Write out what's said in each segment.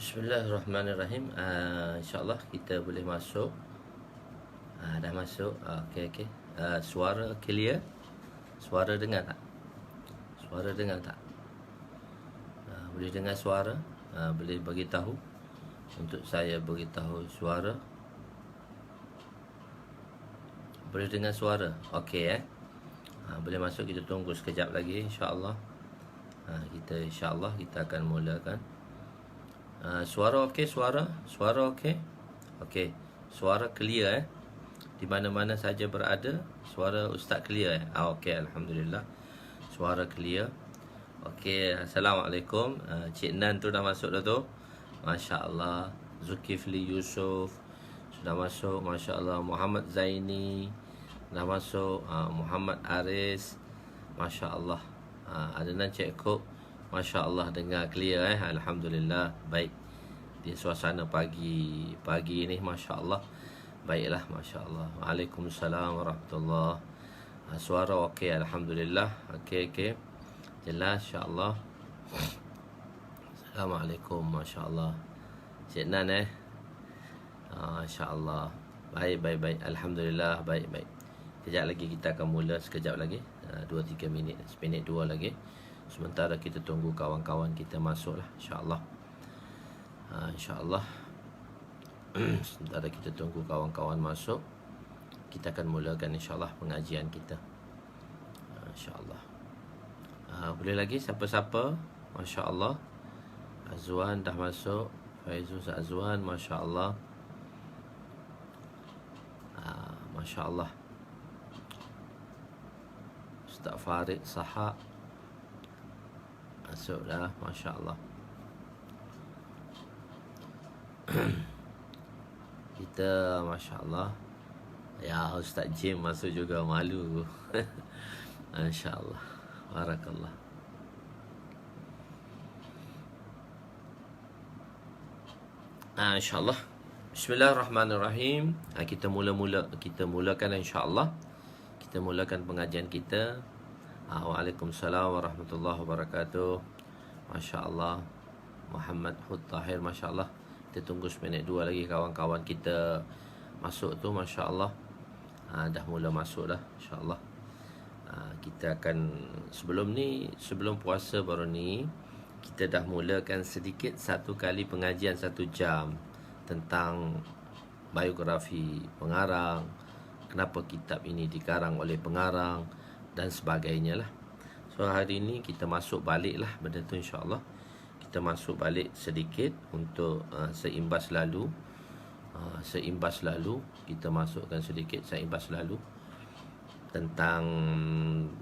Bismillahirrahmanirrahim. InsyaAllah kita boleh masuk. Dah masuk. Okey. Suara clear. Suara dengar tak? Suara dengar tak? Boleh dengar suara? Boleh bagi tahu untuk saya beritahu suara. Boleh dengar suara? Okey boleh masuk. Kita tunggu sekejap lagi insya-Allah. InsyaAllah kita akan mulakan. Suara okey, suara okey. Okey, suara clear di mana-mana saja berada, suara ustaz clear okey, alhamdulillah. Suara clear. Okey, assalamualaikum. Cik Nan tu dah masuk dah tu. Masya-Allah. Zulkifli Yusuf sudah masuk, masya-Allah. Muhammad Zaini dah masuk, Muhammad Aris, masya-Allah. Adnan Cik Kok, masya-Allah, dengar clear alhamdulillah. Baik. Di suasana pagi ni masya-Allah. Baiklah, masya-Allah. Waalaikumsalam warahmatullahi. Suara okey, alhamdulillah. Okey. Jelas insya-Allah. Assalamualaikum, masya-Allah. Cik Nan insya-Allah. Baik. Alhamdulillah, baik. Sekejap lagi kita akan mula, sekejap lagi. 2-3 minit, seminit 2 lagi. Sementara kita tunggu kawan-kawan kita masuklah insya-Allah. InsyaAllah. Sementara kita tunggu kawan-kawan masuk, kita akan mulakan insya-Allah pengajian kita. InsyaAllah. Boleh lagi siapa-siapa? Masya-Allah. Azwan dah masuk. Faizuz Azwan, masya-Allah. Masya-Allah. Ustaz Farid Sahak masuk dah, masya-Allah. Kita masya-Allah. Ya, Ustaz Jim masuk juga, malu. Masya-Allah. Barakallah. InsyaAllah. Bismillahirrahmanirrahim. Kita mulakan insya-Allah. Kita mulakan pengajian kita. Waalaikumsalam warahmatullahi wabarakatuh. Masya-Allah. Muhammad Hud Tahir, masya-Allah. Kita tunggu seminit 2 lagi kawan-kawan kita masuk tu, masya-Allah. Dah mula masuk dah, insya-Allah. Kita akan sebelum puasa baru ni, kita dah mulakan sedikit satu kali pengajian 1 jam tentang biografi pengarang, kenapa kitab ini dikarang oleh pengarang dan sebagainya lah. So hari ini kita masuk balik lah benda tu, insya-Allah. Kita masuk balik sedikit untuk seimbas lalu kita masukkan sedikit seimbas lalu tentang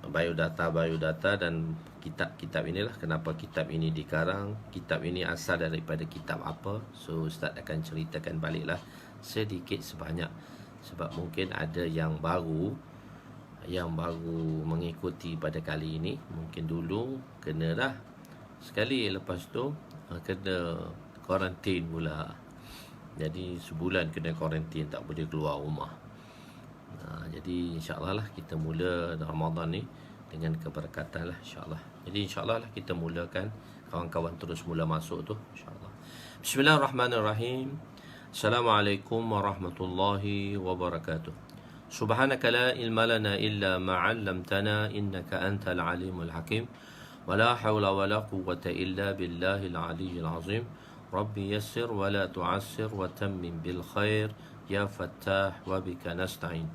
biodata dan kitab inilah, kenapa kitab ini dikarang, kitab ini asal daripada kitab apa. So Ustaz akan ceritakan baliklah sedikit sebanyak, sebab mungkin ada yang baru mengikuti pada kali ini. Mungkin dulu kena dah sekali, lepas tu kena kuarantin pula. Jadi sebulan kena kuarantin, tak boleh keluar rumah. Jadi insya-Allah lah kita mula Ramadan ni dengan keberkatan lah, insya-Allah. Jadi insya-Allah lah kita mulakan, kawan-kawan terus mula masuk tu, insya-Allah. Bismillahirrahmanirrahim. Assalamualaikum warahmatullahi wabarakatuh. Subhanaka la ilma lana illa ma 'allamtana innaka antal alimul hakim. ولا حول ولا قوة إلا بالله العلي العظيم. ربي يسر ولا تعسر وتمم بالخير يا فتاح وبك نستعين.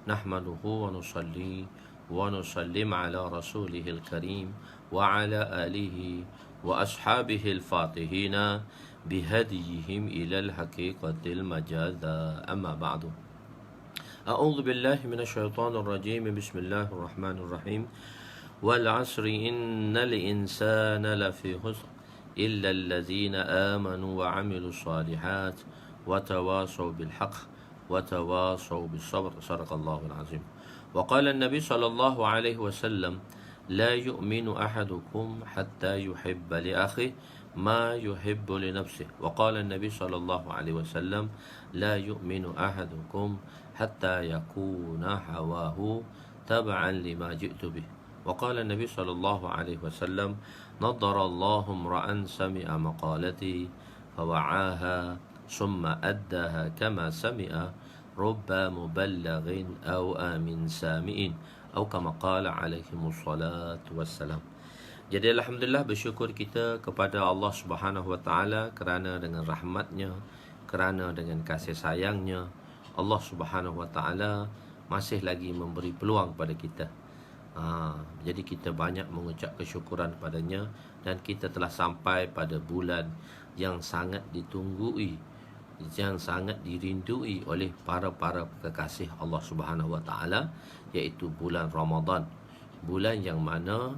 نحمده ونصلي ونسلم على رسوله الكريم وعلى آله وأصحابه الفاتحين بهديهم إلى الحقيقة المجاذة. أما بعد. أعوذ بالله من الشيطان الرجيم. بسم الله الرحمن الرحيم. والعصر إن الإنسان لفي خسر إلا الذين آمنوا وعملوا الصالحات وتواصوا بالحق وتواصوا بالصبر. صدق الله العظيم. وقال النبي صلى الله عليه وسلم لا يؤمن أحدكم حتى يحب لأخيه ما يحب لنفسه. وقال النبي صلى الله عليه وسلم لا يؤمن أحدكم حتى يكون هواه تبعا لما جئت به. وقال النبي صلى الله عليه وسلم نضر الله امرأ سمع مقالتي fawa'aha summa addaha kama sami'a rubba muballighin aw amin sami'in atau kama qala alaihi wassalatu wassalam. Jadi alhamdulillah, bersyukur kita kepada Allah Subhanahu wa taala kerana dengan rahmatnya, kerana dengan kasih sayangnya, Allah Subhanahu wa taala masih lagi memberi peluang kepada kita. Jadi kita banyak mengucap kesyukuran padanya, dan kita telah sampai pada bulan yang sangat ditunggui, yang sangat dirindui oleh para kekasih Allah Subhanahu wa taala, iaitu bulan Ramadan. Bulan yang mana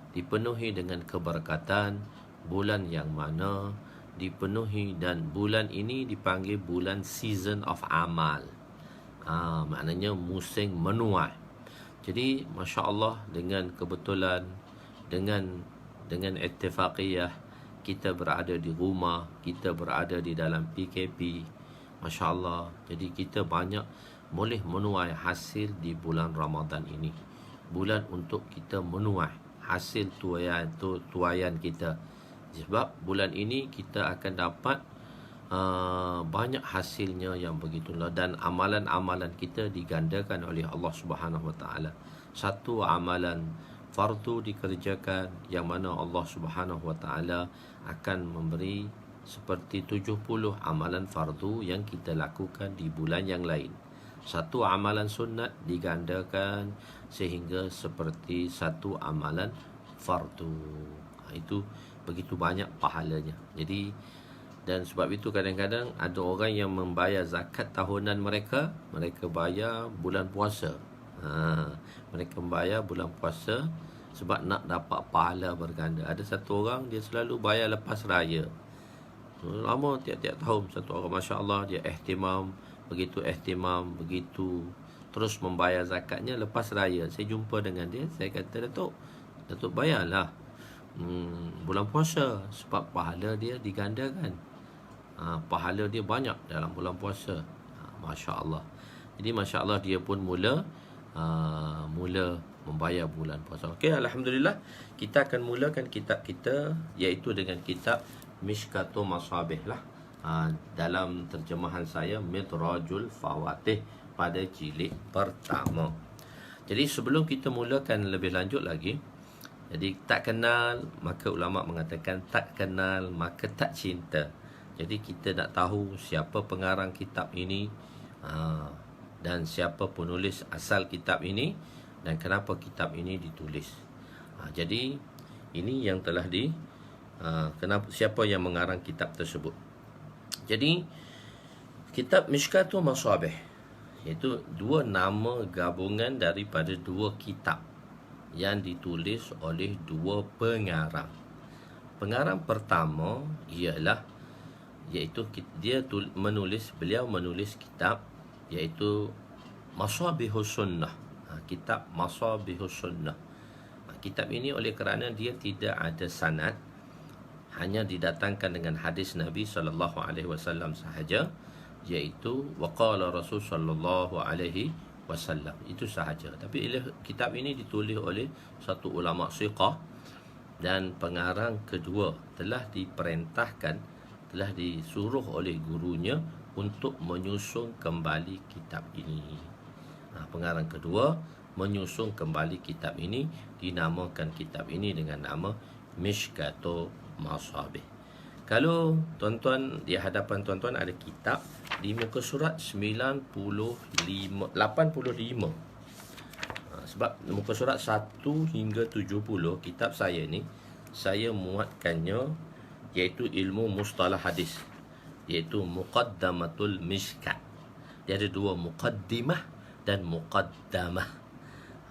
dipenuhi dengan keberkatan, bulan yang mana dipenuhi, dan bulan ini dipanggil bulan season of amal. Maknanya musim menuai. Jadi Masya Allah, dengan kebetulan, dengan ittifaqiyah, kita berada di rumah, kita berada di dalam PKP, Masya Allah. Jadi kita banyak boleh menuai hasil di bulan Ramadan ini. Bulan untuk kita menuai hasil tuaian kita. Sebab bulan ini kita akan dapat banyak hasilnya yang begitulah, dan amalan-amalan kita digandakan oleh Allah Subhanahu wa taala. Satu amalan fardu dikerjakan, yang mana Allah Subhanahu wa taala akan memberi seperti 70 amalan fardu yang kita lakukan di bulan yang lain. Satu amalan sunat digandakan sehingga seperti satu amalan fardu. Itu begitu banyak pahalanya. Jadi, dan sebab itu kadang-kadang ada orang yang membayar zakat tahunan mereka bayar bulan puasa. Mereka membayar bulan puasa sebab nak dapat pahala berganda. Ada satu orang dia selalu bayar lepas raya. Lama, tiap-tiap tahun satu orang, Masya Allah, dia ihtimam begitu terus membayar zakatnya lepas raya. Saya jumpa dengan dia, saya kata, Datuk bayarlah bulan puasa, sebab pahala dia digandakan. Pahala dia banyak dalam bulan puasa. Masya Allah. Jadi Masya Allah, dia pun mula membayar bulan puasa. Okey, alhamdulillah, kita akan mulakan kitab kita, iaitu dengan kitab Mishkatul Masabih lah. Dalam terjemahan saya, Midrajul Fawatih, pada jilid pertama. Jadi sebelum kita mulakan lebih lanjut lagi, jadi tak kenal, maka ulama mengatakan tak kenal maka tak cinta. Jadi kita nak tahu siapa pengarang kitab ini, dan siapa penulis asal kitab ini, dan kenapa kitab ini ditulis. Jadi ini yang telah siapa yang mengarang kitab tersebut. Jadi kitab Mishkatul Masabih, iaitu dua nama gabungan daripada dua kitab yang ditulis oleh dua pengarang. Pengarang pertama iaitu beliau menulis kitab iaitu Masabihus Sunnah. Kitab Masabihus Sunnah. Kitab ini oleh kerana dia tidak ada sanad, hanya didatangkan dengan hadis Nabi sallallahu alaihi wasallam sahaja, iaitu waqala Rasul sallallahu alaihi wasallam, itu sahaja. Tapi kitab ini ditulis oleh satu ulama siqah, dan pengarang kedua telah disuruh oleh gurunya untuk menyusun kembali kitab ini. Pengarang kedua menyusun kembali kitab ini, dinamakan kitab ini dengan nama Mishkatul Masabih. Kalau tuan-tuan, di hadapan tuan-tuan ada kitab di muka surat 85. Sebab muka surat 1 hingga 70 kitab saya ni, saya muatkannya iaitu ilmu mustalah hadis, iaitu Muqaddamatul Mishkat. Dia ada dua, Muqaddimah dan Muqaddamah.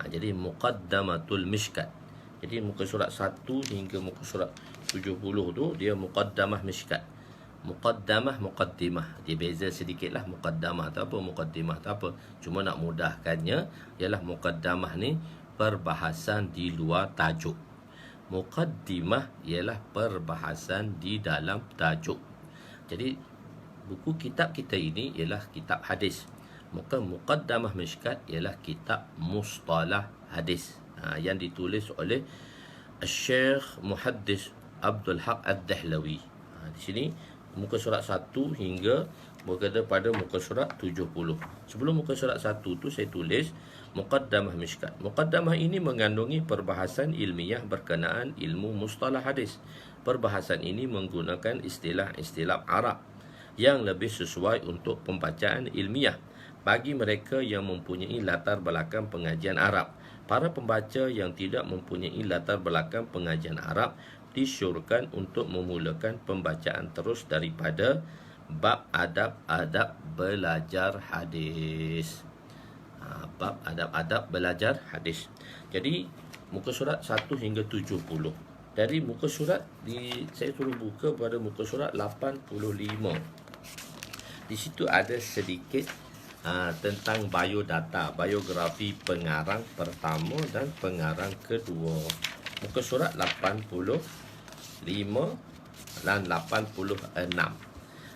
Jadi Muqaddamatul Mishkat. Jadi muka surat 1 hingga muka surat 70 tu dia Muqaddamah Mishkat. Muqaddamah, Muqaddimah. Dia beza sedikitlah, Muqaddamah tu apa, Muqaddimah tu apa. Cuma nak mudahkannya, ialah Muqaddamah ni perbahasan di luar tajuk. Muqaddimah ialah perbahasan di dalam tajuk. Jadi buku kitab kita ini ialah kitab hadis. Maka Muqaddamah Mishkat ialah kitab mustalah hadis, yang ditulis oleh Syekh Muhaddis Abdul Haq Ad-Dahlawi. Di sini muka surat 1 hingga pada muka surat 70. Sebelum muka surat 1 tu saya tulis Muqaddamah Mishkat. Muqaddamah ini mengandungi perbahasan ilmiah berkenaan ilmu mustalah hadis. Perbahasan ini menggunakan istilah-istilah Arab yang lebih sesuai untuk pembacaan ilmiah bagi mereka yang mempunyai latar belakang pengajian Arab. Para pembaca yang tidak mempunyai latar belakang pengajian Arab disyorkan untuk memulakan pembacaan terus daripada bab adab-adab belajar hadis. Bab adab-adab belajar hadis. Jadi muka surat 1 hingga 70. Dari muka surat saya suruh buka pada muka surat 85. Di situ ada sedikit tentang biodata, biografi pengarang pertama dan pengarang kedua. Muka surat 85 dan 86.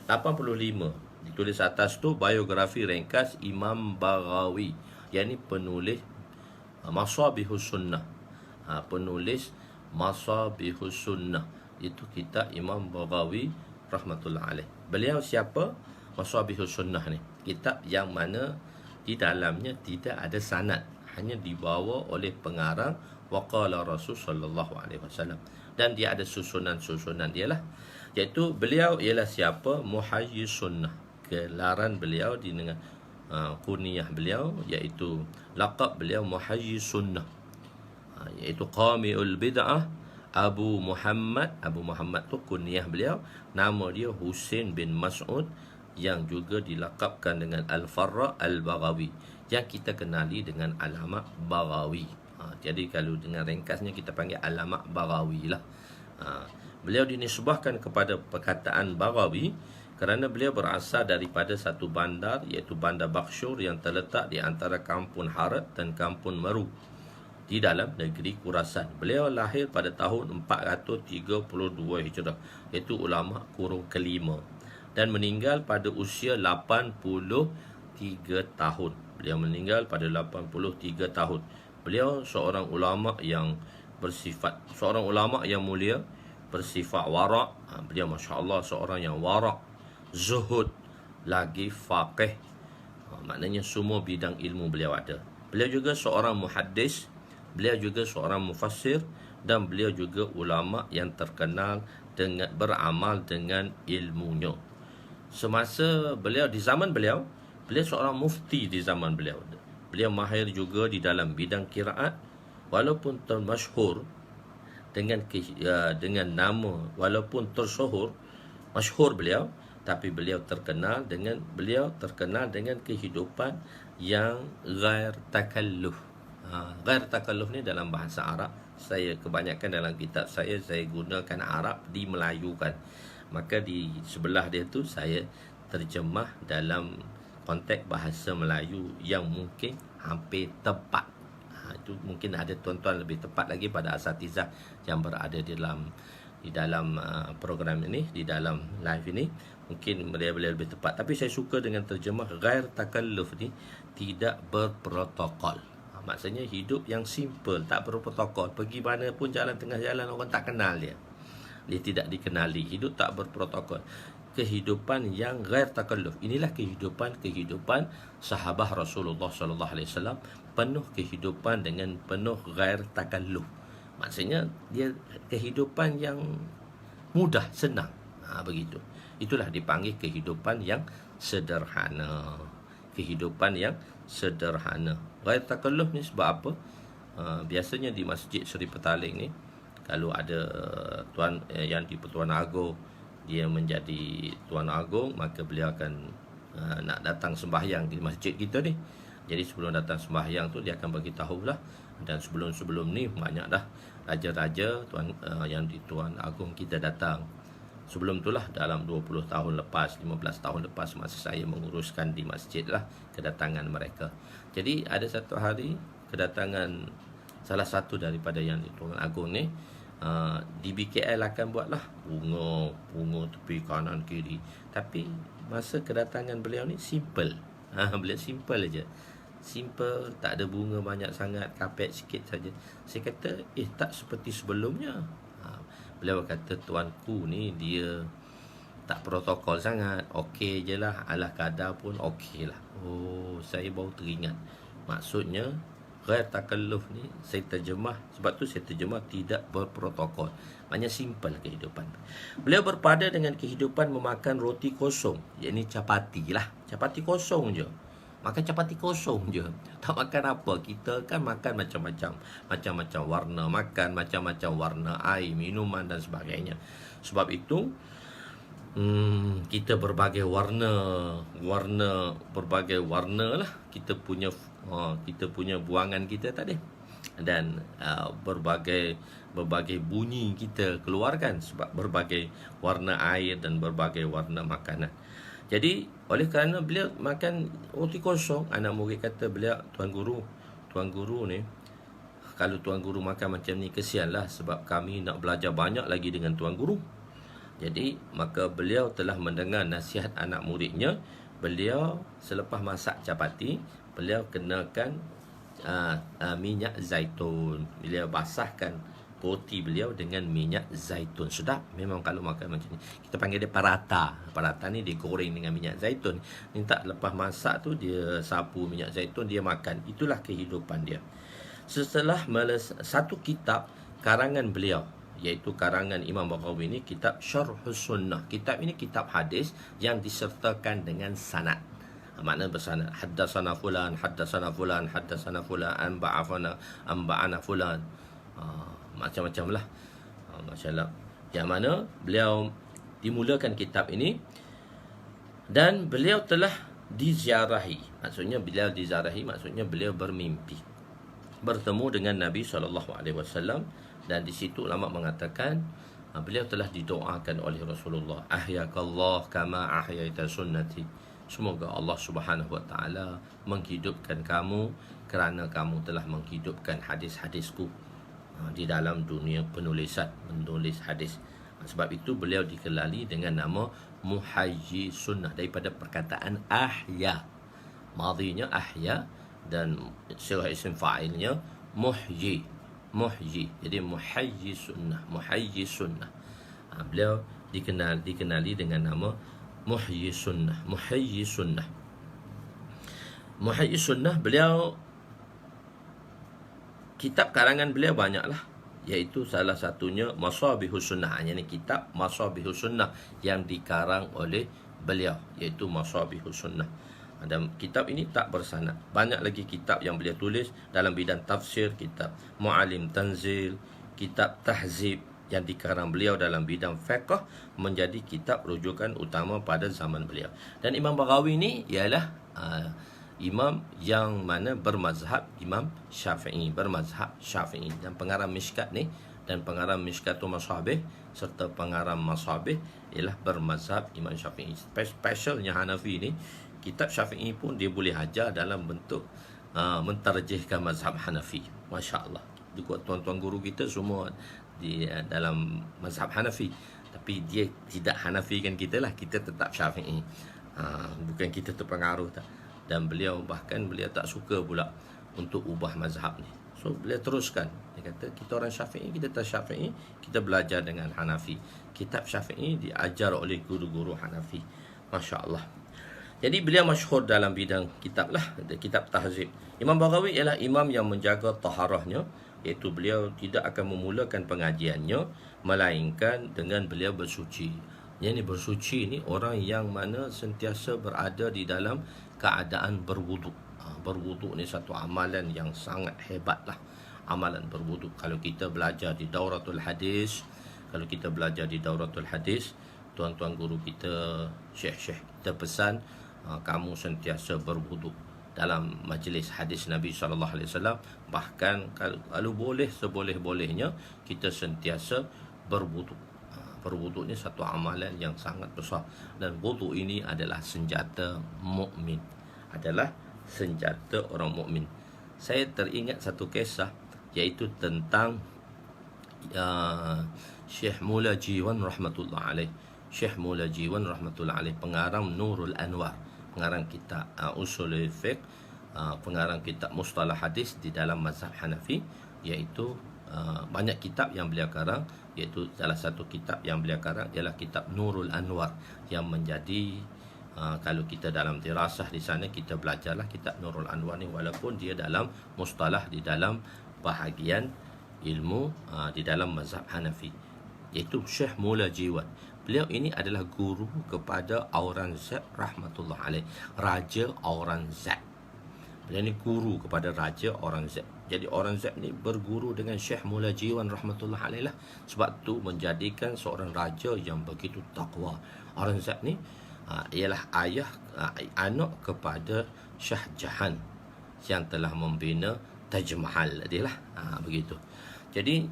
85 ditulis atas tu biografi ringkas Imam Baghawi, yakni penulis Masabihus Sunnah. Penulis Masabihus Sunnah itu kitab Imam Baghawi rahmatullah alaih. Beliau siapa? Masabihus Sunnah ni kitab yang mana di dalamnya tidak ada sanad, hanya dibawa oleh pengarang waqala Rasul sallallahu alaihi wasallam, dan dia ada susunan-susunan dia lah, iaitu beliau ialah siapa? Muhayyiz Sunnah. Gelaran beliau dengan kunyah beliau, iaitu laqab beliau Muhayyiz Sunnah, iaitu Qami'ul Bid'ah Abu Muhammad. Abu Muhammad tu kunyah beliau. Nama dia Husain bin Mas'ud, yang juga dilakabkan dengan Al-Farra Al-Baghawi, yang kita kenali dengan Alamat Baghawi. Jadi kalau dengan ringkasnya kita panggil Alamat Baghawi lah. Beliau dinisbahkan kepada perkataan Baghawi kerana beliau berasal daripada satu bandar, iaitu Bandar Bakshur, yang terletak di antara Kampung Harat dan Kampung Meru di dalam negeri Khurasan. Beliau lahir pada tahun 432 Hijrah, iaitu ulama kurung kelima, dan meninggal pada usia 83 tahun. Beliau meninggal pada 83 tahun. Beliau seorang ulama yang mulia, bersifat warak. Beliau masya-Allah seorang yang warak, zuhud, lagi faqih. Maknanya semua bidang ilmu beliau ada. Beliau juga seorang muhaddis, beliau juga seorang mufassir, dan beliau juga ulama yang terkenal dengan beramal dengan ilmunya. Semasa beliau, di zaman beliau seorang mufti di zaman beliau. Beliau mahir juga di dalam bidang qiraat, walaupun termasyhur dengan nama, walaupun tersyhur masyhur beliau, tapi beliau terkenal dengan kehidupan yang ghair takalluf. Ghair takalluf ni dalam bahasa Arab, saya kebanyakan dalam kitab saya gunakan Arab dimelayukan. Maka di sebelah dia tu saya terjemah dalam konteks bahasa Melayu yang mungkin hampir tepat. Itu mungkin ada tuan-tuan lebih tepat lagi pada asatizah yang berada di dalam program ini, di dalam live ini. Mungkin beliau lebih tepat. Tapi saya suka dengan terjemah ghair takalluf ni, tidak berprotokol. Maksudnya hidup yang simple, tak berprotokol. Pergi mana pun jalan tengah jalan orang tak kenal dia. Dia tidak dikenali, hidup tak berprotokol. Kehidupan yang ghair takalluf. Inilah kehidupan sahabat Rasulullah sallallahu alaihi wasallam, penuh kehidupan dengan penuh ghair takalluf. Maksudnya dia kehidupan yang mudah, senang. Begitu. Itulah dipanggil kehidupan yang sederhana. Kehidupan yang sederhana. Ghair takalluf ni sebab apa? Biasanya di Masjid Seri Petaling ni, kalau ada tuan yang di Pertuan Agong, dia menjadi Tuan Agong, maka beliau akan nak datang sembahyang di masjid kita ni. Jadi sebelum datang sembahyang tu dia akan bagi tahulah. Dan sebelum ni banyak dah raja-raja yang di Tuan Agong kita datang. Sebelum itulah dalam 20 tahun lepas, 15 tahun lepas, masa saya menguruskan di masjid lah kedatangan mereka. Jadi ada satu hari kedatangan salah satu daripada yang di Tuan Agong ni, di BKL akan buatlah bunga tepi kanan kiri. Tapi masa kedatangan beliau ni simple. Beliau simple aja. Simple, tak ada bunga banyak sangat, kapet sikit saja. Saya kata, tak seperti sebelumnya. Beliau kata, tuanku ni dia tak protokol sangat, okey je lah, ala kadar pun okey lah. Oh, saya baru teringat. Maksudnya ghair takalluf ni saya terjemah, sebab tu saya terjemah tidak berprotokol. Maknanya simple kehidupan. Beliau berpada dengan kehidupan memakan roti kosong, yakni capati lah. Capati kosong je. Makan capati kosong je. Tak makan apa. Kita kan makan macam-macam. Macam-macam warna makan, macam-macam warna air, minuman dan sebagainya. Sebab itu kita berbagai berbagai warna lah kita punya buangan kita tadi, dan berbagai bunyi kita keluarkan sebab berbagai warna air dan berbagai warna makanan. Jadi oleh kerana beliau makan roti kosong, anak murid kata beliau, tuan guru ni, kalau tuan guru makan macam ni kesianlah, sebab kami nak belajar banyak lagi dengan tuan guru. Jadi maka beliau telah mendengar nasihat anak muridnya. Beliau selepas masak capati, beliau kenakan minyak zaitun. Beliau basahkan roti beliau dengan minyak zaitun. Sedap memang kalau makan macam ni. Kita panggil dia parata. Parata ni digoreng dengan minyak zaitun. Minta lepas masak tu dia sapu minyak zaitun, dia makan. Itulah kehidupan dia. Setelah satu kitab karangan beliau, iaitu karangan Imam Baghawi ini, kitab Syarhus Sunnah. Kitab ini kitab hadis yang disertakan dengan sanad. Makna bersanad. Haddatsana fulan, haddatsana fulan, haddatsana fulan, anba'ana fulan. Macam-macam lah. Masya-Allah. Yang mana beliau dimulakan kitab ini dan beliau telah diziarahi. Maksudnya beliau diziarahi, maksudnya beliau bermimpi bertemu dengan Nabi SAW. Dan di situ ulama mengatakan beliau telah didoakan oleh Rasulullah, ahyakallah kama ahyaita sunnati. Semoga Allah Subhanahu wa taala menghidupkan kamu kerana kamu telah menghidupkan hadis-hadisku di dalam dunia penulisan, menulis hadis. Sebab itu beliau dikenali dengan nama Muhayyi Sunnah, daripada perkataan ahya. Madhinya ahya dan sirah isim fa'ilnya muhyi. Jadi Muhayyi Sunnah. Beliau dikenali dengan nama Muhayyi Sunnah. Beliau, kitab karangan beliau banyaklah, iaitu salah satunya Masabihus Sunnah. Ini kitab Masabihus Sunnah yang dikarang oleh beliau, iaitu Masabihus Sunnah. Dan kitab ini tak bersanad. Banyak lagi kitab yang beliau tulis dalam bidang tafsir, kitab Mu'alim Tanzil, kitab Tahzib yang dikarang beliau dalam bidang fiqh menjadi kitab rujukan utama pada zaman beliau. Dan Imam Baghawi ni ialah imam yang mana bermazhab Imam Syafi'i, dan pengarang Mishkat ni, dan pengarang Mishkatul Masabih serta pengarang Masabih ialah bermazhab Imam Syafi'i. Specialnya Hanafi ni, kitab Syafi'i pun dia boleh ajar dalam bentuk mentarjihkan mazhab Hanafi. Masya Allah. Tuan-tuan guru kita semua di dalam mazhab Hanafi, tapi dia tidak Hanafi kan kita lah, kita tetap Syafi'i. Bukan kita terpengaruh tak. Dan beliau tak suka pula untuk ubah mazhab ni. So beliau teruskan. Dia kata kita orang Syafi'i, kita tak Syafi'i, kita belajar dengan Hanafi. Kitab Syafi'i diajar oleh guru-guru Hanafi. Masya Allah. Jadi beliau masyhur dalam bidang kitab lah, kitab Tahzib. Imam Baghawi ialah imam yang menjaga taharahnya, iaitu beliau tidak akan memulakan pengajiannya melainkan dengan beliau bersuci. Yang ni bersuci ni orang yang mana sentiasa berada di dalam keadaan berwuduk. Berwuduk ni satu amalan yang sangat hebat lah. Amalan berwuduk. Kalau kita belajar di Dauratul Hadis, tuan-tuan guru kita, syekh-syekh kita pesan, kamu sentiasa berwuduk dalam majlis hadis Nabi SAW. Bahkan kalau boleh, seboleh-bolehnya kita sentiasa berwuduk. Berwuduk ni satu amalan yang sangat besar, dan wuduk ini adalah senjata mukmin, adalah senjata orang mukmin. Saya teringat satu kisah, iaitu tentang Syekh Mula Jiwan rahmatullah alaih. Syekh Mula Jiwan rahmatullah alaih, pengarang Nurul Anwar, pengarang kitab Usul Fiqh, pengarang kitab Mustalah Hadis di dalam mazhab Hanafi, iaitu banyak kitab yang beliau karang, iaitu salah satu kitab yang beliau karang ialah kitab Nurul Anwar, yang menjadi kalau kita dalam dirasah di sana kita belajarlah kitab Nurul Anwar ni, walaupun dia dalam mustalah, di dalam bahagian ilmu di dalam mazhab Hanafi, iaitu Syekh Mula Jiwan. Beliau ini adalah guru kepada Aurangzeb rahmatullah alaih, Raja Aurangzeb. Beliau ni guru kepada Raja Aurangzeb. Jadi Aurangzeb ni berguru dengan Syekh Mula Jiwan rahmatullah alaih lah. Sebab tu menjadikan seorang raja yang begitu takwa. Aurangzeb ni ialah ayah anak kepada Shah Jahan yang telah membina Taj Mahal dia lah. Begitu. Jadi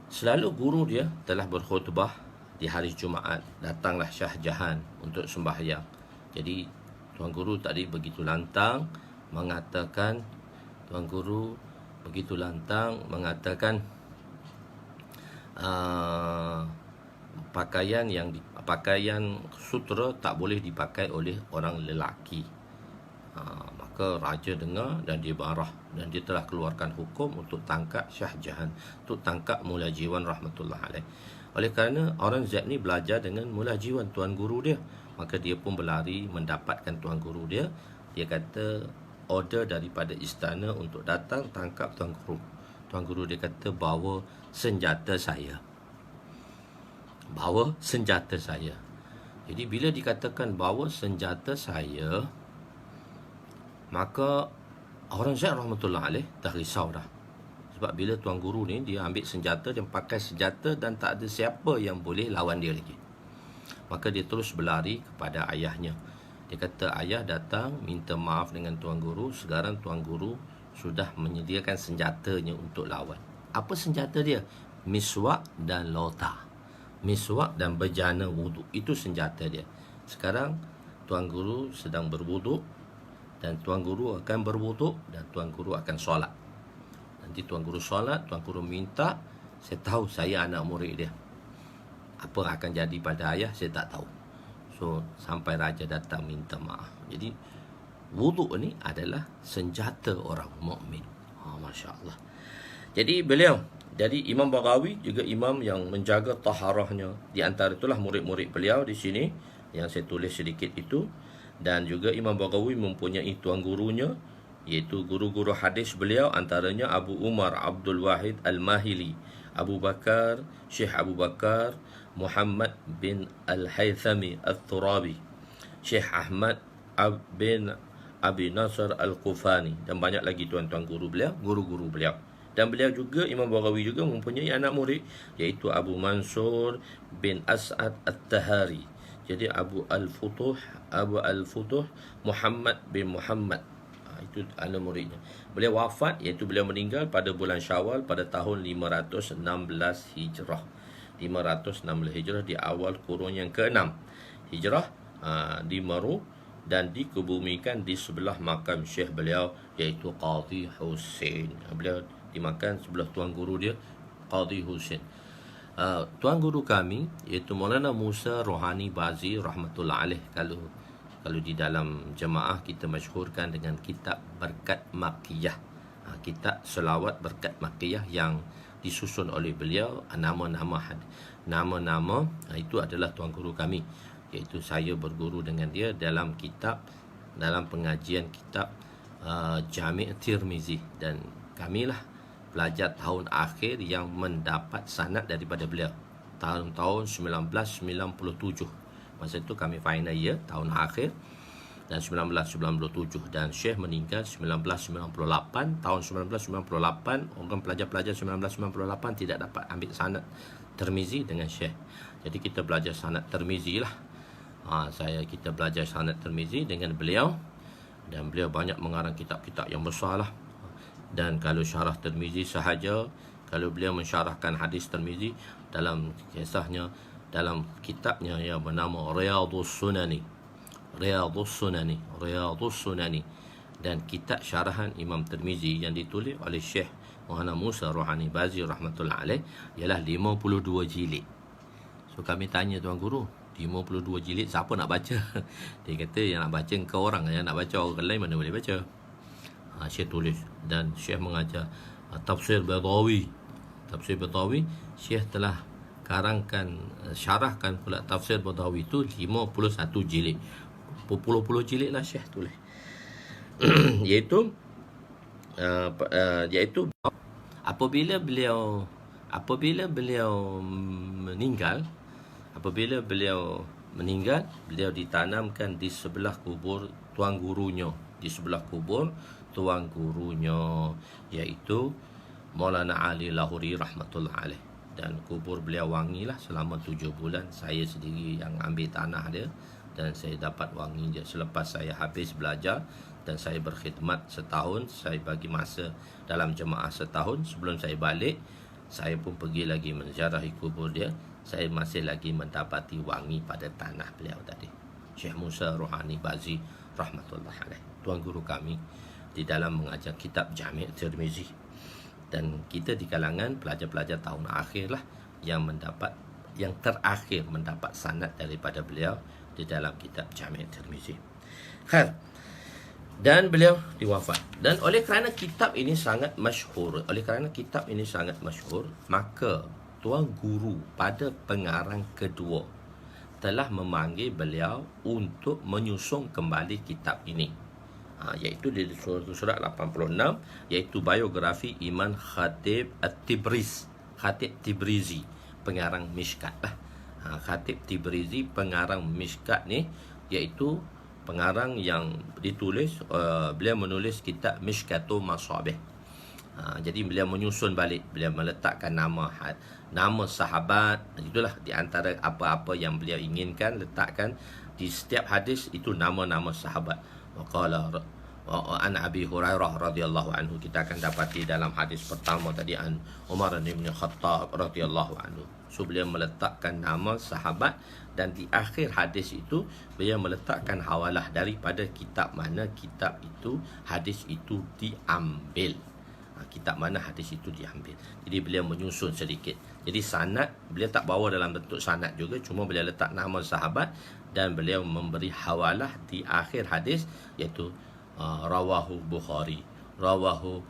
selalu guru dia telah berkhutbah di hari Jumaat. Datanglah Shah Jahan untuk sembahyang. Jadi Tuan Guru tadi begitu lantang mengatakan, pakaian sutra tak boleh dipakai oleh orang lelaki. Maka raja dengar dan dia marah, dan dia telah keluarkan hukum untuk tangkap Shah Jahan, untuk tangkap Mula Jiwan rahmatullah alaih. Oleh kerana Aurangzeb ni belajar dengan Mula Jiwan, tuan guru dia, maka dia pun berlari mendapatkan tuan guru dia. Dia kata order daripada istana untuk datang tangkap tuan guru. Tuan guru dia kata bawa senjata saya. Bawa senjata saya. Jadi bila dikatakan bawa senjata saya, maka Aurangzeb rahmatullah alaih dah risau dah. Sebab bila tuan guru ni dia ambil senjata, dia pakai senjata dan tak ada siapa yang boleh lawan dia lagi. Maka dia terus berlari kepada ayahnya. Dia kata, ayah datang minta maaf dengan tuan guru. Sekarang tuan guru sudah menyediakan senjatanya untuk lawan. Apa senjata dia? Miswak dan lota. Miswak dan bejana wuduk. Itu senjata dia. Sekarang tuan guru sedang berwuduk, dan tuan guru akan berwuduk, dan tuan guru akan solat. Nanti tuan guru solat, tuan guru minta, saya tahu saya anak murid dia. Apa akan jadi pada ayah, saya tak tahu. So, sampai raja datang minta maaf. Jadi, wuduk ni adalah senjata orang mukmin. Masya Allah. Jadi, jadi Imam Baghawi juga imam yang menjaga taharahnya. Di antara itulah murid-murid beliau di sini, yang saya tulis sedikit itu. Dan juga Imam Baghawi mempunyai tuan gurunya, iaitu guru-guru hadis beliau, antaranya Abu Umar Abdul Wahid Al-Mahili, Abu Bakar, Syekh Abu Bakar Muhammad bin Al-Haythami Al-Turabi, Syekh Ahmad bin Abi Nasr Al-Qufani, dan banyak lagi tuan-tuan guru beliau, guru-guru beliau. Dan beliau juga, Imam Baghawi juga mempunyai anak murid, iaitu Abu Mansur bin As'ad At-Tahari. Jadi Abu Al-Futuh Muhammad bin Muhammad, itu anak muridnya. Beliau wafat, iaitu beliau meninggal pada bulan Syawal pada tahun 516 Hijrah. 516 Hijrah, di awal kurun yang ke-6 Hijrah, di Meru, dan dikebumikan di sebelah makam syekh beliau, iaitu Qadhi Husin. Beliau dimakan sebelah tuan guru dia, Qadhi Husin. Tuan guru kami iaitu Maulana Musa Rohani Bazi rahmatullah alaih. Kalau di dalam jemaah kita masyhurkan dengan kitab Berkat Makkiyah, kitab selawat Berkat Makkiyah yang disusun oleh beliau. Nama-nama itu adalah tuan guru kami, iaitu saya berguru dengan dia dalam pengajian kitab Jami' Tirmizi, dan kamilah pelajar tahun akhir yang mendapat sanad daripada beliau tahun 1997. Masa itu kami final year, tahun akhir, dan 1997, dan Syekh meninggal 1998. Tahun 1998 orang pelajar-pelajar 1998 tidak dapat ambil sanad Tirmizi dengan Syekh. Jadi kita belajar sanad Tirmizi lah. Kita belajar sanad Tirmizi dengan beliau, dan beliau banyak mengarang kitab-kitab yang besar lah. Dan kalau syarah Tirmizi sahaja, kalau beliau mensyarahkan hadis Tirmizi dalam kisahnya, dalam kitabnya yang bernama Riyadhus Sunani, dan kitab syarahan Imam Tirmizi yang ditulis oleh Syekh Maulana Musa Rohani Bazi rahmatullah alaih ialah 52 jilid. So kami tanya tuan guru, 52 jilid siapa nak baca? Dia kata yang nak baca engkau orang, yang nak baca orang lain mana boleh baca. Syekh tulis, dan Syekh mengajar Tafsir Baydawi. Tafsir Baydawi, Syekh telah syarahkan pula tafsir Baydawi itu 51 jilid. Puluh-puluh jilid lah Syekh tulis. Iaitu apabila beliau meninggal, beliau ditanamkan di sebelah kubur tuan gurunya, iaitu Maulana Ali Lahori rahmatullah alaih. Dan kubur beliau wangilah selama 7 bulan. Saya sendiri yang ambil tanah dia, dan saya dapat wangi dia. Selepas saya habis belajar dan saya berkhidmat setahun, saya bagi masa dalam jemaah setahun. Sebelum saya balik, saya pun pergi lagi menziarahi kubur dia. Saya masih lagi mendapati wangi pada tanah beliau tadi. Syekh Musa Rohani Bazi rahmatullah alaih, tuan guru kami di dalam mengajar kitab Jami' Tirmizi. Dan kita di kalangan pelajar-pelajar tahun akhir lah yang terakhir mendapat sanad daripada beliau di dalam kitab Jami' Tirmizi. Khair. Dan beliau diwafat. Dan oleh kerana kitab ini sangat masyhur, maka tuan guru pada pengarang kedua telah memanggil beliau untuk menyusun kembali kitab ini. Iaitu di surat 86, iaitu biografi Imam Khatib Tibrizi, pengarang Mishkat lah. Khatib Tibrizi, pengarang Mishkat ni, iaitu pengarang yang ditulis, beliau menulis kitab Mishkatul Masabih. Jadi beliau menyusun balik, beliau meletakkan nama sahabat, itulah di antara apa-apa yang beliau inginkan letakkan di setiap hadis itu nama-nama sahabat. Waqala an Abi Hurairah radhiyallahu anhu, kita akan dapati dalam hadis pertama tadi an Umar bin Khattab radhiyallahu anhu. So beliau meletakkan nama sahabat, dan di akhir hadis itu beliau meletakkan hawalah daripada kitab mana hadis itu diambil. Jadi beliau menyusun sedikit. Jadi sanad beliau tak bawa dalam bentuk sanad juga, cuma beliau letak nama sahabat dan beliau memberi hawalah di akhir hadis, iaitu rawahu Bukhari, rawahu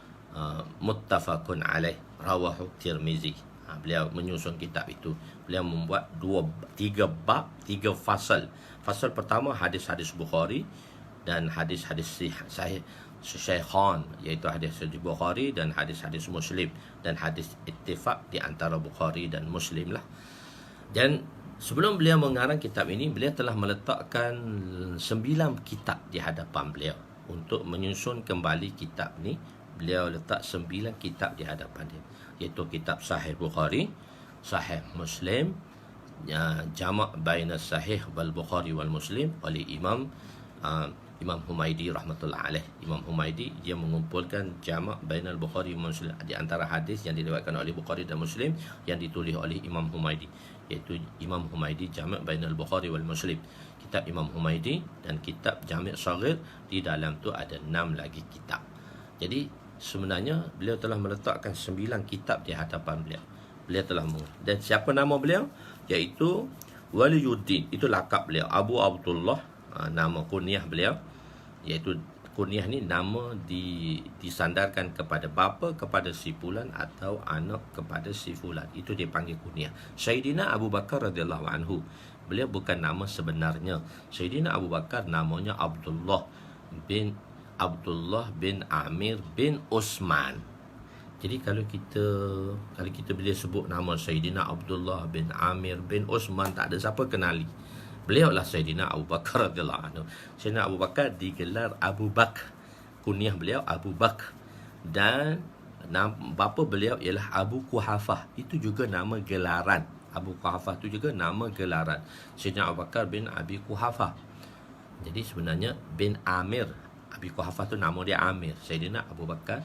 muttafaqun alaih, rawahu Tirmizi. Beliau menyusun kitab itu. Beliau membuat 3 bab, 3 fasal. Fasal pertama hadis-hadis Bukhari dan hadis-hadis sahih Syekhan, iaitu hadis-hadis Bukhari dan hadis-hadis Muslim, dan hadis ittifaq di antara Bukhari dan Muslim lah. Dan sebelum beliau mengarang kitab ini, beliau telah meletakkan 9 kitab di hadapan beliau. Untuk menyusun kembali kitab ni, beliau letak 9 kitab di hadapan dia, iaitu kitab Sahih Bukhari, Sahih Muslim, Jama' baina Sahih wal Bukhari wal Muslim oleh Imam Humaidi rahmatullah alaih. Imam Humaidi dia mengumpulkan Jama' bainal Bukhari wal Muslim, di antara hadis yang diriwayatkan oleh Bukhari dan Muslim yang ditulis oleh Imam Humaidi, iaitu Imam Humaidi Jama' bainal Bukhari wal Muslim, kitab Imam Humaidi, dan kitab Jami' Saghir. Di dalam tu ada 6 lagi kitab. Jadi sebenarnya beliau telah meletakkan 9 kitab di hadapan beliau. Beliau telah dan siapa nama beliau? Iaitu Waliyuddin, itu lakab beliau. Abu Abdullah, nama kunyah beliau, iaitu kunyah ni nama disandarkan kepada bapa kepada si fulan atau anak kepada si fulan, itu dipanggil kunyah. Sayyidina Abu Bakar radhiyallahu anhu, beliau bukan nama sebenarnya. Sayyidina Abu Bakar namanya Abdullah bin Amir bin Uthman. Jadi kalau kita bila sebut nama Sayyidina Abdullah bin Amir bin Uthman, tak ada siapa kenali. Beliau lah Sayyidina Abu Bakar radhiyallahu anhu. Sayyidina Abu Bakar digelar Abu Bakar. Kunyah beliau Abu Bakar. Dan bapa beliau ialah Abu Quhafah. Itu juga nama gelaran. Abu Quhafah itu juga nama gelaran. Sayyidina Abu Bakar bin Abi Quhafah. Jadi sebenarnya bin Amir. Abi Quhafah tu nama dia Amir. Sayyidina Abu Bakar.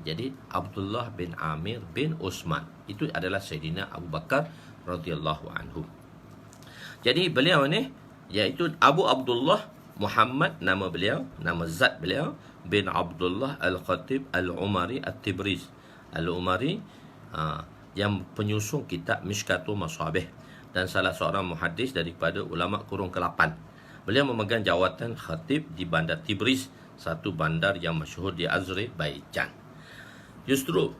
Jadi Abdullah bin Amir bin Uthman. Itu adalah Sayyidina Abu Bakar radhiyallahu anhu. Jadi beliau ni iaitu Abu Abdullah Muhammad, nama beliau, nama zat beliau, bin Abdullah Al-Khatib Al-Umari At-Tibriz. Al-Umari yang penyusun kitab Mishkatul Masabih dan salah seorang muhaddis daripada ulama kurun ke-8. Beliau memegang jawatan khatib di bandar Tibriz, satu bandar yang masyhur di Azerbaijan. Justru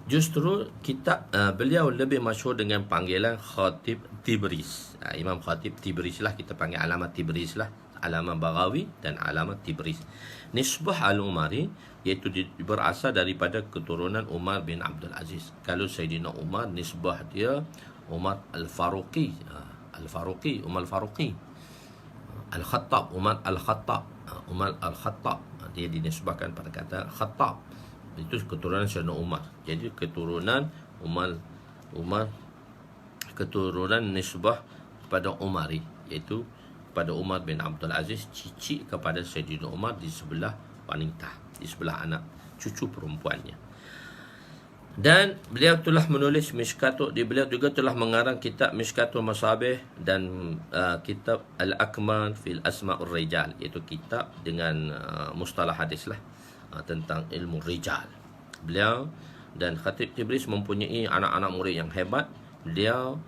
Justru kitab beliau lebih masyhur dengan panggilan Khatib Tibris. Imam Khatib Tibris lah, kita panggil Alamat Tibris lah, Alamat Baghawi dan Alamat Tibris. Nisbah Al-Umari iaitu berasal daripada keturunan Umar bin Abdul Aziz. Kalau Sayyidina Umar, nisbah dia Umar Al-Faruqi, Umar Al-Faruqi, Al-Khattab, Umar Al-Khattab, Umar Al-Khattab. Dia dinisbahkan pada kata Khattab. Itu keturunan Sayyidina Umar. Jadi keturunan Umar keturunan nisbah kepada Umari, iaitu pada Umar bin Abdul Aziz, cici kepada Sayyidina Umar di sebelah wanita, di sebelah anak cucu perempuannya. Dan beliau telah menulis Mishkatul, beliau juga telah mengarang kitab Mishkatul Masabih dan kitab Al-Akmal fil Asma'ur Rijal, iaitu kitab dengan mustalah hadis lah, tentang ilmu rijal. Beliau dan Khatib Tibris mempunyai anak-anak murid yang hebat. Beliau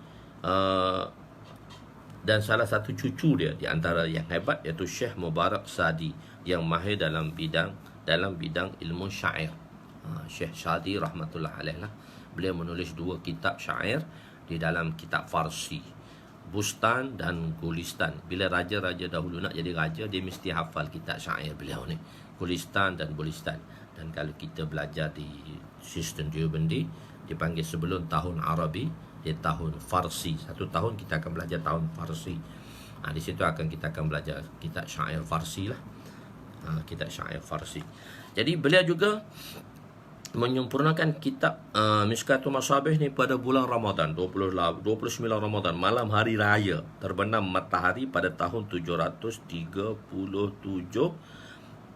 dan salah satu cucu dia di antara yang hebat iaitu Syekh Mubarak Sadi yang mahir dalam bidang ilmu syair. Syekh Sadi rahmatullah alaih lah. Beliau menulis 2 kitab syair di dalam kitab Farsi, Bustan dan Gulistan. Bila raja-raja dahulu nak jadi raja, dia mesti hafal kitab syair beliau ni, Gulistan dan Bulistan. Dan kalau kita belajar di sistem Deobandi, dipanggil sebelum tahun Arabi, dia tahun Farsi. 1 tahun kita akan belajar tahun Farsi. Di situ kita akan belajar kitab syair Farsi lah. Kitab syair Farsi. Jadi beliau juga menyempurnakan kitab Mishkatul Masabih ni pada bulan Ramadan, 29 Ramadan, malam hari raya terbenam matahari pada tahun 737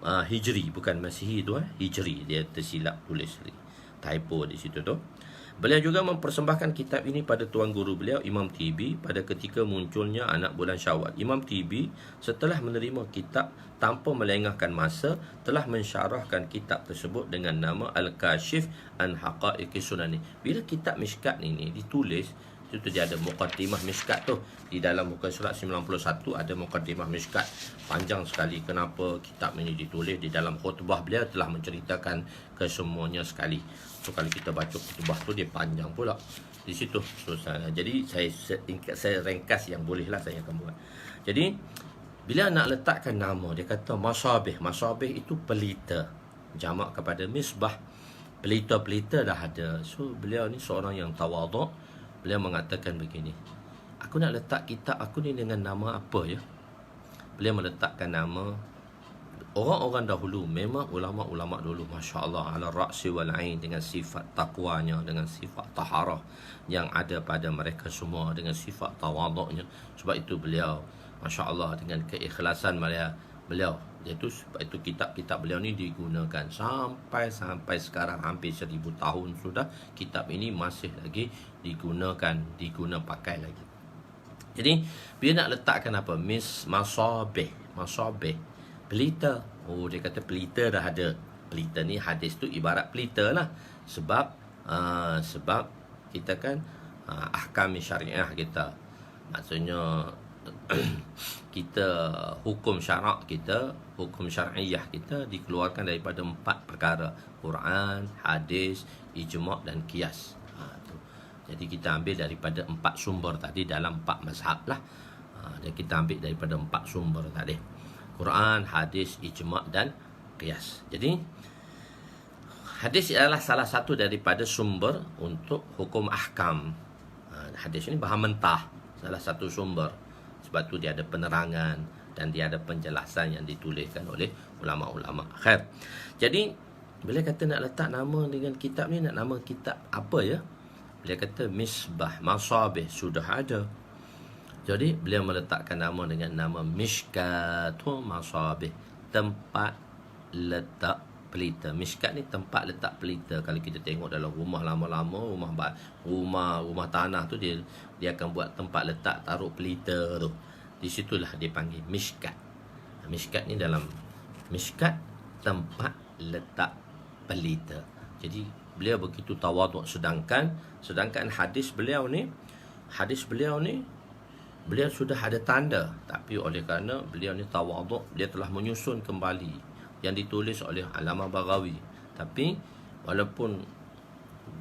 Hijri, bukan Masihi tu, Hijri. Dia tersilap tulis, typo di situ tu. Beliau juga mempersembahkan kitab ini pada tuan guru beliau, Imam Tibi, pada ketika munculnya anak bulan Syawal. Imam Tibi setelah menerima kitab tanpa melengahkan masa, telah mensyarahkan kitab tersebut dengan nama Al-Kashif an Haqaiqi Sunani. Bila kitab Mishkat ni ditulis, itu dia ada muqaddimah Mishkat tu. Di dalam muka surat 91 ada muqaddimah Mishkat. Panjang sekali kenapa kitab ini ditulis. Di dalam khutbah beliau telah menceritakan kesemuanya sekali. So kalau kita baca khutbah tu, dia panjang pula di situ. So, jadi saya ringkas yang bolehlah saya akan buat. Jadi bila nak letakkan nama, dia kata Masabih. Masabih itu pelita, jamak kepada misbah. Pelita-pelita dah ada. So beliau ni seorang yang tawaduk. Beliau mengatakan begini, aku nak letak kitab aku ni dengan nama apa ya? Beliau meletakkan nama orang-orang dahulu. Memang ulama-ulama dulu, Masya Allah, ala ra'si wal ain, dengan sifat takwanya, dengan sifat taharah yang ada pada mereka semua, dengan sifat tawaduknya. Sebab itu beliau, Masya Allah, dengan keikhlasan beliau, iaitu sebab itu kitab-kitab beliau ni digunakan sampai sekarang, hampir 1000 tahun sudah kitab ini masih lagi digunakan pakai lagi. Jadi bila nak letakkan apa, Masabih, pelita. Oh, dia kata pelita dah ada. Pelita ni, hadis tu ibarat pelita lah. Sebab kita kan ahkam syariah kita, maksudnya kita hukum syarak kita, hukum syariah kita dikeluarkan daripada 4 perkara: Quran, hadis, ijma' dan qiyas. Jadi kita ambil daripada 4 sumber tadi dalam 4 mazhab lah. Dan kita ambil daripada 4 sumber tadi: Quran, hadis, ijma' dan qiyas. Jadi hadis adalah salah satu daripada sumber untuk hukum ahkam. Hadis ini bahan mentah, salah satu sumber. Sebab tu dia ada penerangan dan dia ada penjelasan yang dituliskan oleh ulama-ulama. Khair. Jadi bila kata nak letak nama dengan kitab ni, nak nama kitab apa ya? Beliau kata Misbah Masabih sudah ada. Jadi beliau meletakkan nama dengan nama Mishkatul Masabih, tempat letak pelita. Mishkat ni tempat letak pelita. Kalau kita tengok dalam rumah lama-lama, rumah tanah tu, dia akan buat tempat letak taruh pelita tu. Di situlah dia panggil Mishkat. Mishkat ni dalam Mishkat, tempat letak pelita. Jadi beliau begitu tawaduk. Sedangkan hadis beliau ni beliau sudah ada tanda, tapi oleh kerana beliau ni tawaduk, dia telah menyusun kembali yang ditulis oleh Allamah Baghawi. Tapi walaupun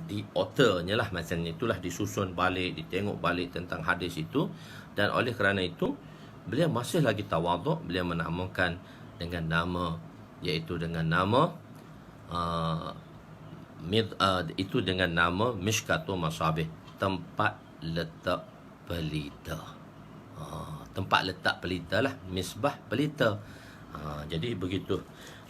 di authornya lah macam itulah, disusun balik, ditengok balik tentang hadis itu, dan oleh kerana itu beliau masih lagi tawaduk, beliau menamakan dengan nama, iaitu dengan nama itu dengan nama Mishkatul Masabih, tempat letak pelita. Tempat letak pelita lah, misbah pelita. Jadi begitu.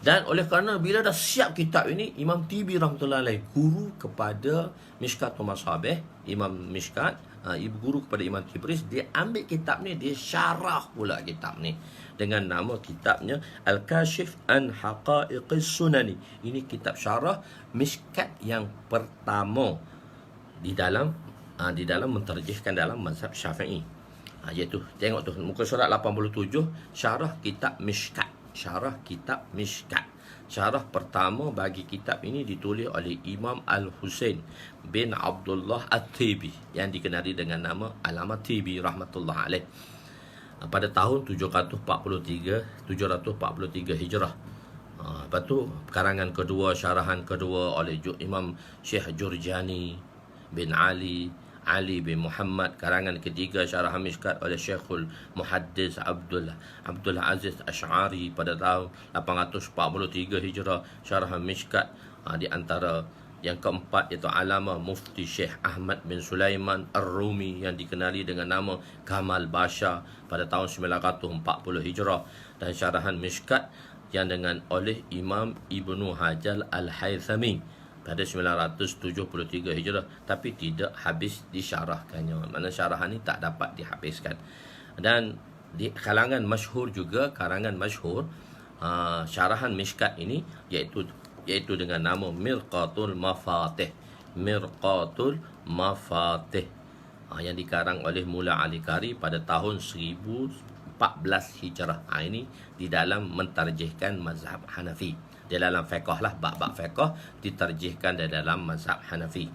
Dan oleh kerana bila dah siap kitab ini, Imam Tibi rahmatullahi alaih, guru kepada Mishkatul Masabih, Imam Mishkat, ibu guru kepada Imam Tibris, dia ambil kitab ni, dia syarah pula kitab ni dengan nama kitabnya Al-Kashif an Haqa'iqis Sunani. Ini kitab syarah Mishkat yang pertama di dalam menterjihkan dalam mazhab Syafi'i. Iaitu tengok tu muka surat 87, syarah kitab Mishkat. Syarah kitab Mishkat. Syarah pertama bagi kitab ini ditulis oleh Imam Al-Husain bin Abdullah At-Tibi, yang dikenali dengan nama Al-Allama Tibi rahmatullah alaih, pada tahun 743 Hijrah. Lepas tu karangan kedua, syarahan kedua oleh Imam Syekh Jurjani bin Ali bin Muhammad. Karangan ketiga syarah Mishkat oleh Syekhul Muhaddis Abdul Aziz Asy'ari pada tahun 843 Hijrah. Syarah Mishkat di antara yang keempat iaitu Alama Mufti Syekh Ahmad bin Sulaiman Ar-Rumi, yang dikenali dengan nama Kamal Basha pada tahun 940 Hijrah. Dan syarahan Mishkat yang dengan oleh Imam Ibnu Hajar Al-Haythami pada 973 Hijrah, tapi tidak habis disyarahkannya. Mana syarahan ini tak dapat dihabiskan. Dan di kalangan masyhur juga, karangan masyhur syarahan Mishkat ini iaitu dengan nama Mirqatul Mafatih. Mirqatul Mafatih, yang dikarang oleh Mula Ali Qari pada tahun 1014 Hijrah. Ini di dalam mentarjihkan mazhab Hanafi. Di dalam fiqh lah, bab-bab fiqh diterjihkan di dalam mazhab Hanafi.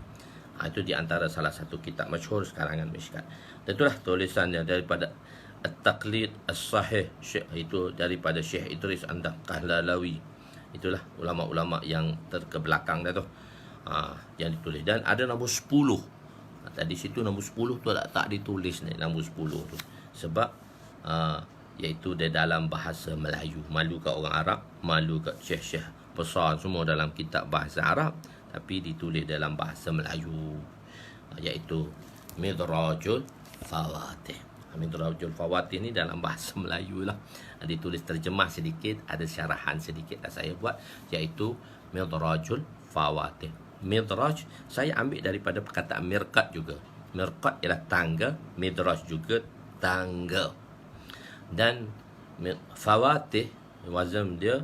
Itu di antara salah satu kitab masyhur karangan Mishkat. Dan itulah tulisannya daripada At-Taqlid As-Sahih, itu daripada Syekh Idris An-Dahlalawi. Itulah ulama-ulama yang terkebelakang dah tu, yang ditulis. Dan ada nombor 10. Tadi situ nombor 10 tu tak ditulis ni, nombor 10 tu. Sebab iaitu di dalam bahasa Melayu. Malu kat orang Arab, malu kat syekh-syekh besar semua dalam kitab bahasa Arab, tapi ditulis dalam bahasa Melayu, iaitu Midrajul Fawatih. Midrajul Fawatih ni dalam bahasa Melayu lah. Ditulis terjemah sedikit, ada syarahan sedikit yang saya buat, iaitu Midrajul Fawatih. Midraj saya ambil daripada perkataan mirqat juga. Mirqat ialah tangga, midraj juga tangga. Dan Fawatih wazan dia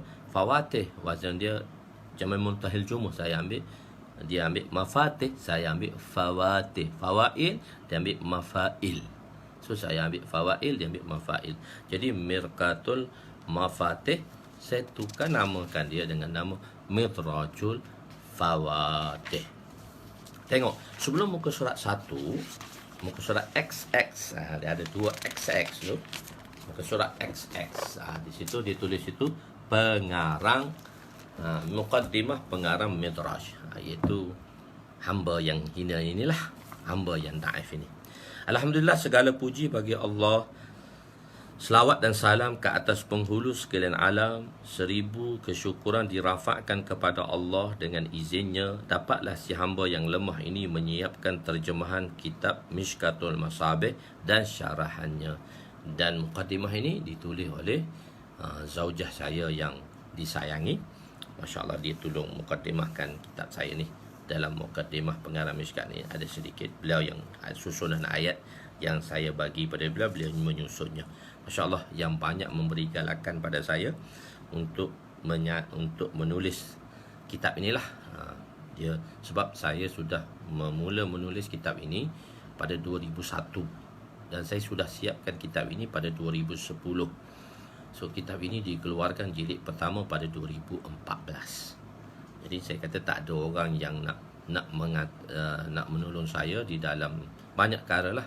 jamak muntahil jumuh, saya ambil, dia ambil mafatih, saya ambil fawatih. Fawail dia ambil mafail, so saya ambil fawail, dia ambil mafail. Jadi Mirqatul Mafatih saya tukar namakan dia dengan nama Midrajul Fawatih. Tengok sebelum muka surat 1, muka surat XX, dia ada 2 XX tu. Muka surat XX, di situ ditulis itu pengarang, muqaddimah pengarang Midraj, iaitu hamba yang hina inilah, hamba yang daif ini. Alhamdulillah, segala puji bagi Allah. Selawat dan salam ke atas penghulu sekalian alam. 1000 kesyukuran dirafakkan kepada Allah. Dengan izinnya dapatlah si hamba yang lemah ini menyiapkan terjemahan kitab Mishkatul Masabih dan syarahannya. Dan muqaddimah ini ditulis oleh zaujah saya yang disayangi. Masya Allah, dia tolong muqaddimahkan kitab saya ni. Dalam muqaddimah pengarang Mishkat ni ada sedikit beliau yang susunan ayat yang saya bagi pada beliau menyusunnya. Masya Allah, yang banyak memberi galakan pada saya untuk menulis kitab inilah. Dia sebab saya sudah memula menulis kitab ini pada 2001. Dan saya sudah siapkan kitab ini pada 2010. So kitab ini dikeluarkan jilid pertama pada 2014. Jadi saya kata tak ada orang yang nak menolong saya di dalam banyak perkara lah.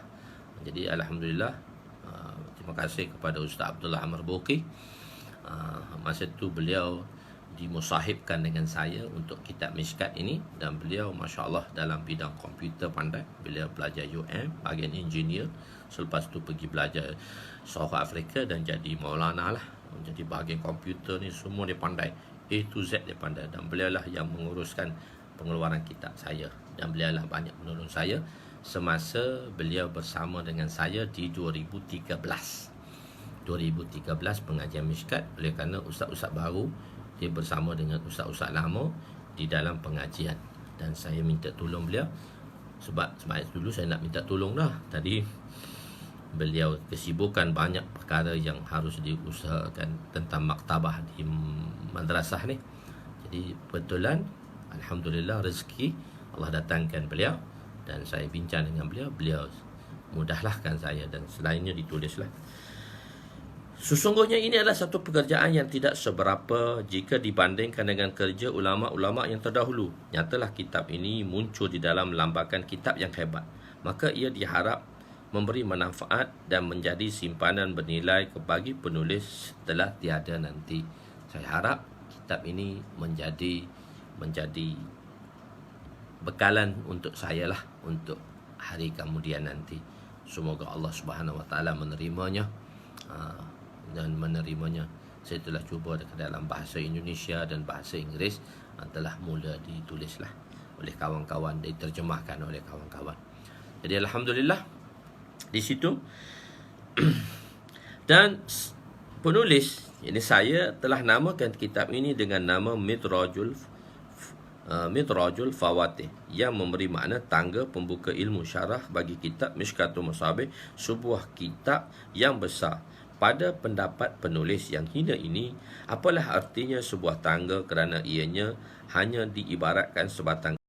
Jadi alhamdulillah, terima kasih kepada Ustaz Abdullah Amar Boki. Masa tu beliau dimusahibkan dengan saya untuk kitab Mishkat ini, dan beliau masya-Allah dalam bidang komputer pandai. Beliau belajar bahagian engineer, selepas tu pergi belajar South Africa dan jadi maulana lah. Jadi bahagian komputer ni semua dia pandai, A to Z dia pandai, dan beliau lah yang menguruskan pengeluaran kitab saya, dan beliau lah banyak menolong saya semasa beliau bersama dengan saya di 2013 pengajian Mishkat. Oleh kerana ustaz-ustaz baru, dia bersama dengan ustaz-ustaz lama di dalam pengajian, dan saya minta tolong beliau sebab dulu saya nak minta tolong dah. Tadi beliau kesibukan banyak perkara yang harus diusahakan tentang maktabah di madrasah ni. Jadi betulan alhamdulillah rezeki Allah datangkan beliau, dan saya bincang dengan beliau mudahlahkan saya, dan selainnya ditulislah. Sesungguhnya ini adalah satu pekerjaan yang tidak seberapa jika dibandingkan dengan kerja ulama-ulama yang terdahulu. Nyatalah kitab ini muncul di dalam lambakan kitab yang hebat, maka ia diharap memberi manfaat dan menjadi simpanan bernilai bagi penulis setelah tiada nanti. Saya harap kitab ini menjadi bekalan untuk saya lah untuk hari kemudian nanti. Semoga Allah Subhanahu Wa Taala menerimanya, dan menerimanya. Saya telah cuba dalam bahasa Indonesia dan bahasa Inggeris, telah mula ditulislah oleh kawan-kawan, diterjemahkan oleh kawan-kawan. Jadi alhamdulillah di situ. Dan penulis, ini saya telah namakan kitab ini dengan nama Midrajul Fawatih, yang memberi makna tangga pembuka ilmu syarah bagi kitab Mishkatul Masabih, sebuah kitab yang besar. Pada pendapat penulis yang hina ini, apalah artinya sebuah tangga kerana ianya hanya diibaratkan sebatang